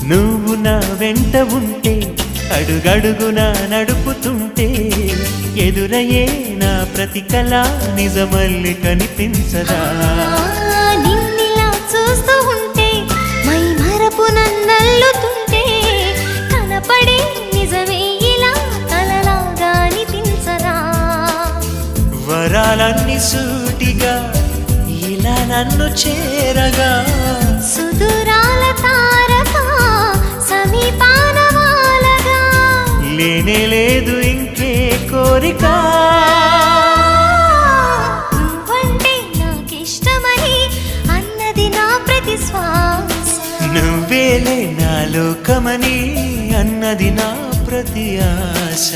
నువ్వు నా వెంట ఉంటే అడుగడుగునా నడుపుతుంటే ఎదురయ్యే నా ప్రతి కళ నిజమల్లి కనిపించదా నిన్నిలా చూస్తూ ఉంటే మై మరపు నన్నల్లుతుంటే కనపడే నిజమే ఇలా కలలాగా అనిపించదా వరాలన్నీ సూటిగా ఇలా నన్ను చేరగా సుదూరాల తారక సమీపాన వాలగా లేనే లేదు ఇంకే కోరిక నువ్వంటే నాకిష్టమని అన్నది నా ప్రతి శ్వాస నువ్వేలే నా లోకమని అన్నది నా ప్రతి ఆశ